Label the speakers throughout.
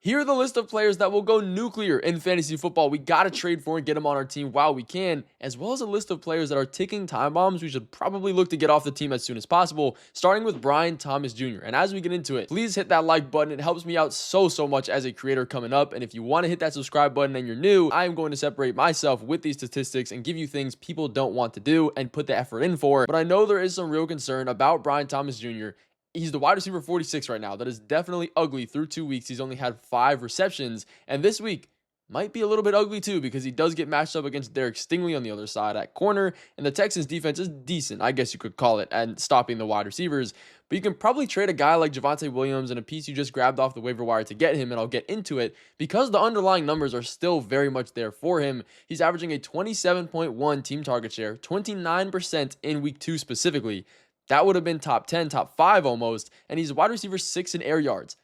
Speaker 1: Here are the list of players that will go nuclear in fantasy football. We got to trade for and get them on our team while we can, as well as a list of players that are ticking time bombs we should probably look to get off the team as soon as possible, starting with Brian Thomas Jr. And as we get into it, please hit that like button. It helps me out so much as a creator coming up. And if you want to hit that subscribe button and you're new, I am going to separate myself with these statistics and give you things people don't want to do and put the effort in for. But I know there is some real concern about Brian Thomas Jr. He's the wide receiver 46 right now. That is definitely ugly through 2 weeks. He's only had 5 receptions. And this week might be a little bit ugly too, because he does get matched up against Derek Stingley on the other side at corner. And the Texans defense is decent, I guess you could call it, and stopping the wide receivers. But you can probably trade a guy like Javonte Williams and a piece you just grabbed off the waiver wire to get him, and I'll get into it, because the underlying numbers are still very much there for him. He's averaging a 27.1 team target share, 29% in week 2 specifically. That would have been top 10, top 5 almost, and he's wide receiver 6 in air yards.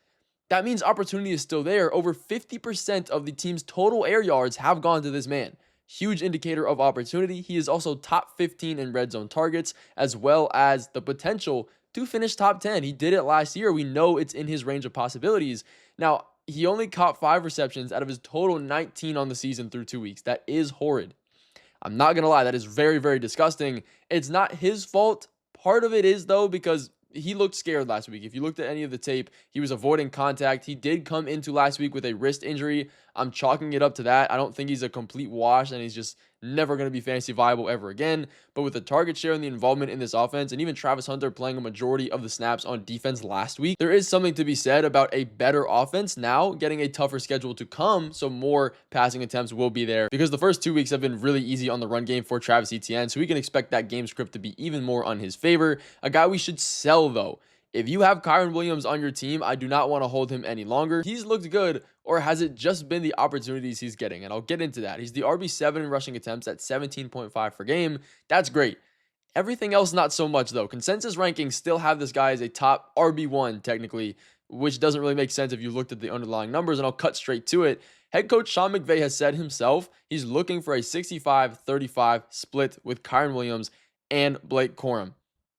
Speaker 1: That means opportunity is still there. Over 50% of the team's total air yards have gone to this man. Huge indicator of opportunity. He is also top 15 in red zone targets, as well as the potential to finish top 10. He did it last year. We know it's in his range of possibilities. Now, he only caught 5 receptions out of his total 19 on the season through 2 weeks. That is horrid. I'm not going to lie. That is very disgusting. It's not his fault. Part of it is, though, because he looked scared last week. If you looked at any of the tape, he was avoiding contact. He did come into last week with a wrist injury. I'm chalking it up to that. I don't think he's a complete wash, and he's just never going to be fantasy viable ever again. But with the target share and the involvement in this offense, and even Travis Hunter playing a majority of the snaps on defense last week, there is something to be said about a better offense now getting a tougher schedule to come, so more passing attempts will be there, because the first 2 weeks have been really easy on the run game for Travis Etienne, so we can expect that game script to be even more on his favor. A guy we should sell, though. If you have Kyren Williams on your team, I do not want to hold him any longer. He's looked good, or has it just been the opportunities he's getting? And I'll get into that. He's the RB7 in rushing attempts at 17.5 per game. That's great. Everything else, not so much, though. Consensus rankings still have this guy as a top RB1, technically, which doesn't really make sense if you looked at the underlying numbers, and I'll cut straight to it. Head coach Sean McVay has said himself he's looking for a 65-35 split with Kyren Williams and Blake Corum.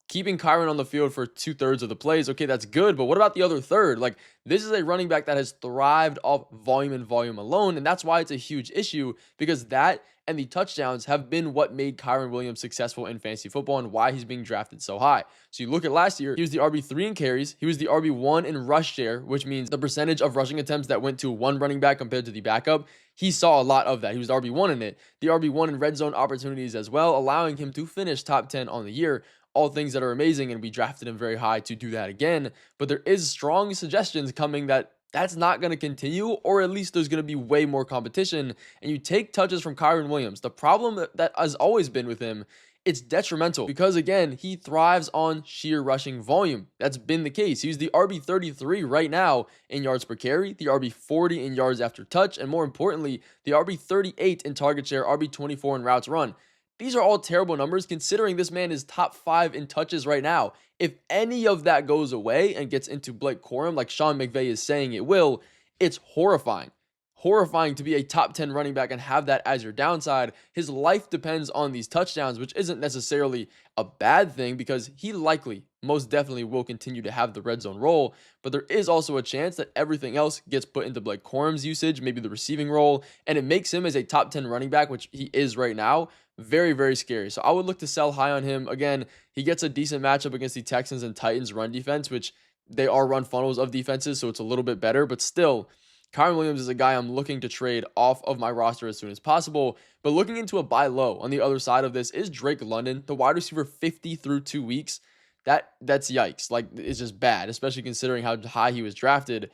Speaker 1: Keeping Kyren on the field for 2/3 of the plays, okay, that's good, but what about the other third? Like, this is a running back that has thrived off volume and volume alone, and that's why it's a huge issue, because that and the touchdowns have been what made Kyren Williams successful in fantasy football and why he's being drafted so high. So you look at last year, he was the RB3 in carries, he was the RB1 in rush share, which means the percentage of rushing attempts that went to one running back compared to the backup. He saw a lot of that. He was the RB1 in it. The RB1 in red zone opportunities as well, allowing him to finish top 10 on the year. All things that are amazing, and we drafted him very high to do that again. But there is strong suggestions coming that that's not going to continue, or at least there's going to be way more competition. And you take touches from Kyren Williams. The problem that has always been with him, it's detrimental, because again, he thrives on sheer rushing volume. That's been the case. He's the RB33 right now in yards per carry, the RB40 in yards after touch, and more importantly, the RB38 in target share, RB24 in routes run. These are all terrible numbers, considering this man is top 5 in touches right now. If any of that goes away and gets into Blake Corum, like Sean McVay is saying it will, it's horrifying. Horrifying to be a top 10 running back and have that as your downside. His life depends on these touchdowns, which isn't necessarily a bad thing, because he likely, most definitely will continue to have the red zone role, but there is also a chance that everything else gets put into Blake Corum's usage, maybe the receiving role, and it makes him as a top 10 running back, which he is right now, very scary. So I would look to sell high on him. Again, he gets a decent matchup against the Texans and Titans run defense, which they are run funnels of defenses, so it's a little bit better, but still, Kyren Williams is a guy I'm looking to trade off of my roster as soon as possible. But looking into a buy low on the other side of this is Drake London, the wide receiver 50 through 2 weeks. That's yikes. Like, it's just bad, especially considering how high he was drafted.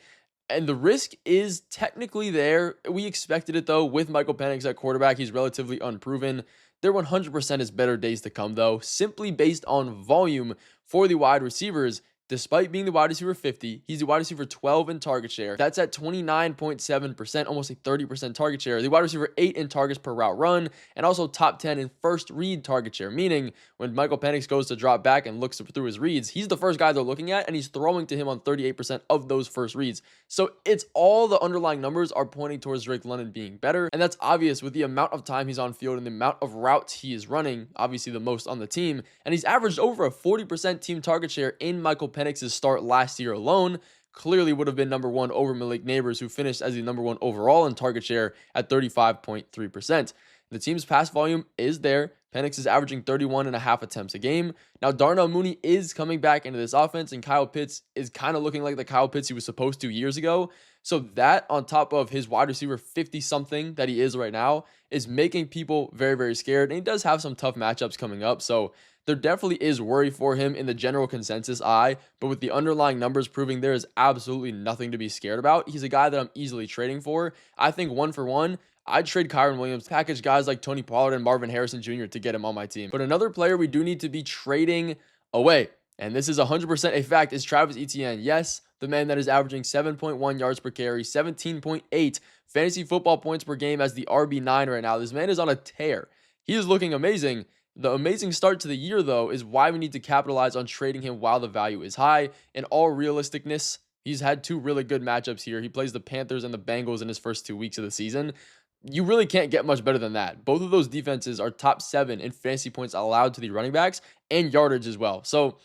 Speaker 1: And the risk is technically there. We expected it, though, with Michael Penix at quarterback. He's relatively unproven. There 100% is better days to come, though, simply based on volume for the wide receivers. Despite being the wide receiver 50, he's the wide receiver 12 in target share. That's at 29.7%, almost a 30% target share. The wide receiver 8 in targets per route run, and also top 10 in first read target share, meaning when Michael Penix goes to drop back and looks through his reads, he's the first guy they're looking at, and he's throwing to him on 38% of those first reads. So it's all the underlying numbers are pointing towards Drake London being better, and that's obvious with the amount of time he's on field and the amount of routes he is running, obviously the most on the team, and he's averaged over a 40% team target share in Michael Penix's start last year alone. clearly would have been number one over Malik Neighbors, who finished as the number one overall in target share at 35.3%. The team's pass volume is there. Penix is averaging 31.5 attempts a game. Now, Darnell Mooney is coming back into this offense, and Kyle Pitts is kind of looking like the Kyle Pitts he was supposed to years ago. So that, on top of his wide receiver 50-something that he is right now, is making people very, very scared. And he does have some tough matchups coming up. So there definitely is worry for him in the general consensus eye, but with the underlying numbers proving there is absolutely nothing to be scared about, he's a guy that I'm easily trading for. I think 1-for-1, I'd trade Kyren Williams, package guys like Tony Pollard and Marvin Harrison Jr. to get him on my team. But another player we do need to be trading away, and this is 100% a fact, is Travis Etienne. Yes, the man that is averaging 7.1 yards per carry, 17.8 fantasy football points per game as the RB9 right now. This man is on a tear. He is looking amazing. The amazing start to the year, though, is why we need to capitalize on trading him while the value is high. In all realisticness, he's had two really good matchups here. He plays the Panthers and the Bengals in his first 2 weeks of the season. You really can't get much better than that. Both of those defenses are top 7 in fantasy points allowed to the running backs and yardage as well. So,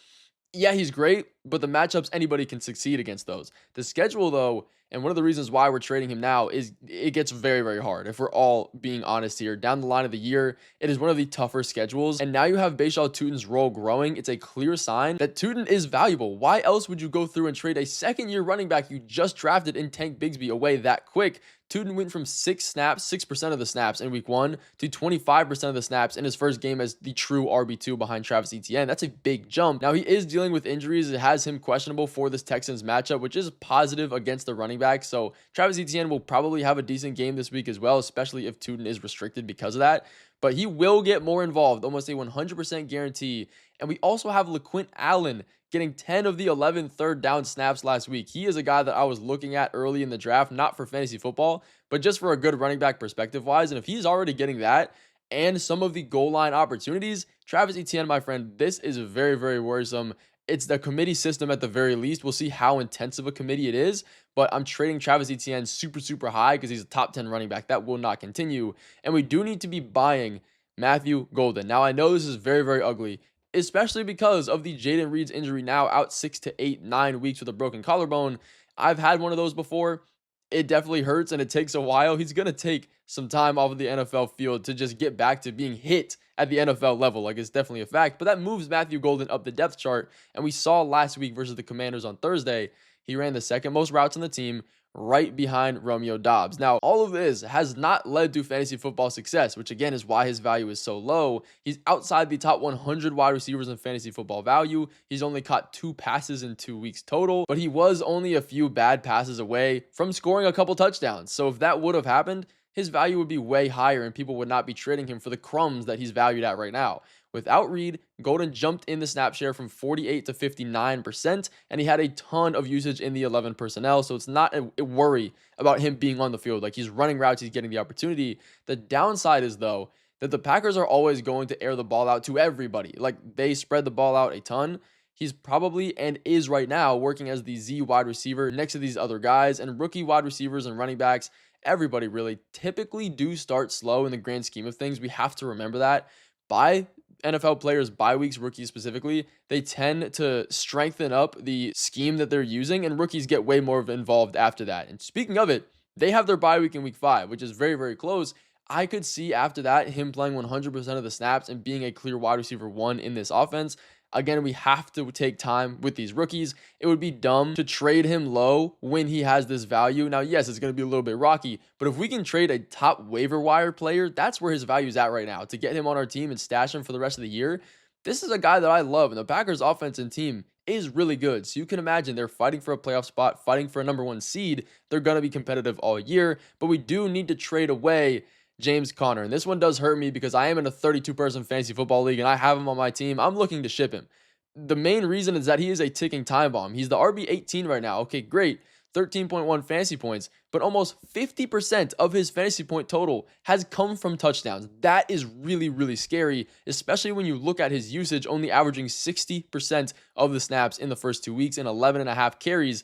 Speaker 1: yeah, he's great, but the matchups, anybody can succeed against those. The schedule, though, and one of the reasons why we're trading him now is it gets very, very hard. If we're all being honest here, down the line of the year, it is one of the tougher schedules. And now you have Bashaw Tutin's role growing. It's a clear sign that Tutin is valuable. Why else would you go through and trade a second-year running back you just drafted in Tank Bigsby away that quick? Tutin went from 6% of the snaps in week 1 to 25% of the snaps in his first game as the true RB2 behind Travis Etienne. That's a big jump. Now, he is dealing with injuries. It has him questionable for this Texans matchup, which is positive against the running back. So Travis Etienne will probably have a decent game this week as well, especially if Tutin is restricted because of that. But he will get more involved, almost a 100% guarantee. And we also have LaQuint Allen getting 10 of the 11 third down snaps last week. He is a guy that I was looking at early in the draft, not for fantasy football, but just for a good running back perspective-wise. And if he's already getting that and some of the goal line opportunities, Travis Etienne, my friend, this is very, very worrisome. It's the committee system at the very least. We'll see how intense of a committee it is, but I'm trading Travis Etienne super, super high because he's a top 10 running back. That will not continue. And we do need to be buying Matthew Golden. Now, I know this is very, very ugly, especially because of the Jaden Reed's injury now out 6 to 8, 9 weeks with a broken collarbone. I've had one of those before. It definitely hurts and it takes a while. He's going to take some time off of the NFL field to just get back to being hit at the NFL level. Like, it's definitely a fact. But that moves Matthew Golden up the depth chart. And we saw last week versus the Commanders on Thursday, he ran the second most routes on the team, right behind Romeo Doubs. Now, all of this has not led to fantasy football success, which again is why his value is so low. He's outside the top 100 wide receivers in fantasy football value. He's only caught 2 passes in 2 weeks total, but he was only a few bad passes away from scoring a couple touchdowns. So if that would have happened, his value would be way higher and people would not be trading him for the crumbs that he's valued at right now. Without Reed, Golden jumped in the snap share from 48 to 59%, and he had a ton of usage in the 11 personnel, so it's not a worry about him being on the field. Like, he's running routes, he's getting the opportunity. The downside is, though, that the Packers are always going to air the ball out to everybody. Like, they spread the ball out a ton. He's probably and is right now working as the Z wide receiver next to these other guys, and rookie wide receivers and running backs, everybody really typically do start slow in the grand scheme of things. We have to remember that. By NFL players' bye weeks, rookies specifically, they tend to strengthen up the scheme that they're using, and rookies get way more involved after that. And speaking of it, they have their bye week in week 5, which is very, very close. I could see after that him playing 100% of the snaps and being a clear wide receiver 1 in this offense. Again, we have to take time with these rookies. It would be dumb to trade him low when he has this value. Now, yes, it's going to be a little bit rocky, but if we can trade a top waiver wire player, that's where his value is at right now. To get him on our team and stash him for the rest of the year, this is a guy that I love, and the Packers offense and team is really good. So you can imagine they're fighting for a playoff spot, fighting for a number 1 seed. They're going to be competitive all year, but we do need to trade away James Conner. And this one does hurt me because I am in a 32-person fantasy football league and I have him on my team. I'm looking to ship him. The main reason is that he is a ticking time bomb. He's the RB18 right now. Okay, great. 13.1 fantasy points, but almost 50% of his fantasy point total has come from touchdowns. That is really, really scary, especially when you look at his usage only averaging 60% of the snaps in the first 2 weeks and 11.5 carries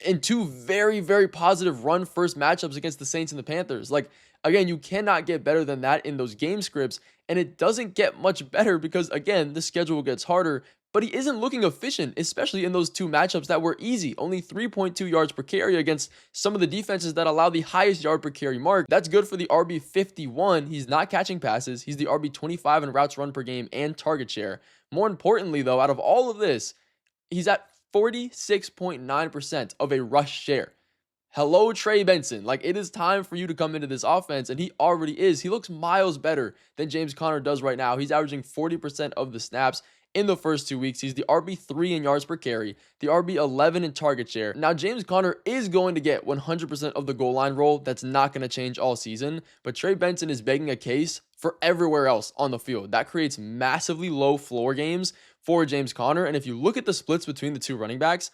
Speaker 1: in 2 very, very positive run first matchups against the Saints and the Panthers. Like, again, you cannot get better than that in those game scripts, and it doesn't get much better because, again, the schedule gets harder. but he isn't looking efficient, especially in those two matchups that were easy. Only 3.2 yards per carry against some of the defenses that allow the highest yard per carry mark. That's good for the RB 51. He's not catching passes. He's the RB 25 in routes run per game and target share. More importantly, though, out of all of this, he's at 46.9% of a rush share. Hello, Trey Benson. Like, it is time for you to come into this offense, and he already is. He looks miles better than James Conner does right now. He's averaging 40% of the snaps in the first 2 weeks. He's the RB3 in yards per carry, the RB11 in target share. Now, James Conner is going to get 100% of the goal line role. That's not going to change all season, but Trey Benson is begging a case for everywhere else on the field. That creates massively low floor games for James Conner, and if you look at the splits between the two running backs,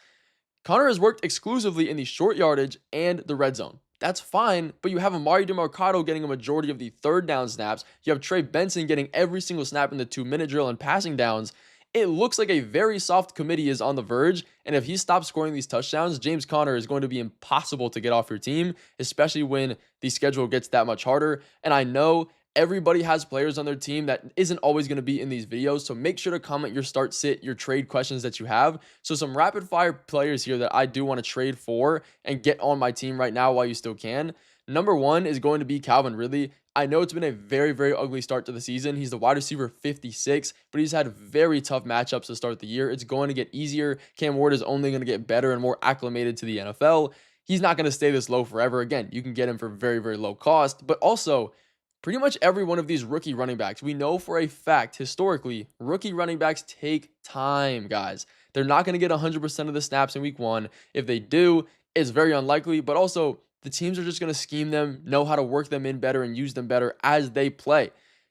Speaker 1: Conner has worked exclusively in the short yardage and the red zone. That's fine, but you have Amari DeMarcado getting a majority of the third down snaps. You have Trey Benson getting every single snap in the 2-minute drill and passing downs. It looks like a very soft committee is on the verge, and if he stops scoring these touchdowns, James Conner is going to be impossible to get off your team, especially when the schedule gets that much harder. And I know everybody has players on their team that isn't always going to be in these videos, so make sure to comment your start, sit, your trade questions that you have. So some rapid fire players here that I do want to trade for and get on my team right now while you still can. Number one is going to be Calvin Ridley. I know it's been a very, very ugly start to the season. He's the wide receiver 56, but he's had very tough matchups to start the year. It's going to get easier. Cam Ward is only going to get better and more acclimated to the NFL. He's not going to stay this low forever. Again, you can get him for very, very low cost, but also pretty much every one of these rookie running backs, we know for a fact, historically, rookie running backs take time, guys. They're not going to get 100% of the snaps in week one. If they do, it's very unlikely, but also the teams are just going to scheme them, know how to work them in better and use them better as they play.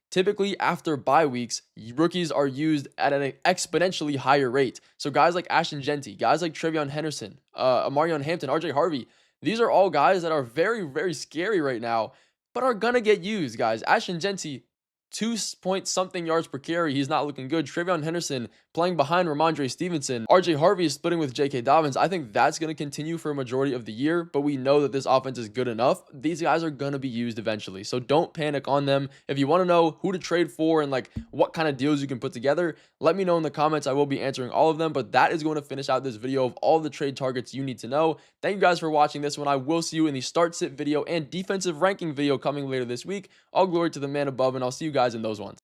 Speaker 1: Typically, after bye weeks, rookies are used at an exponentially higher rate. So guys like Ashton Genty, guys like Trevion Henderson, Amarion Hampton, RJ Harvey, these are all guys that are very, very scary right now, but are going to get used, guys. Ashton Genty, 2-point-something yards per carry. He's not looking good. Trevion Henderson playing behind Ramondre Stevenson. RJ Harvey is splitting with J.K. Dobbins. I think that's going to continue for a majority of the year, but we know that this offense is good enough. These guys are going to be used eventually, so don't panic on them. If you want to know who to trade for and like what kind of deals you can put together, let me know in the comments. I will be answering all of them, but that is going to finish out this video of all the trade targets you need to know. Thank you guys for watching this one. I will see you in the start sit video and defensive ranking video coming later this week. All glory to the man above, and I'll see you guys in those ones.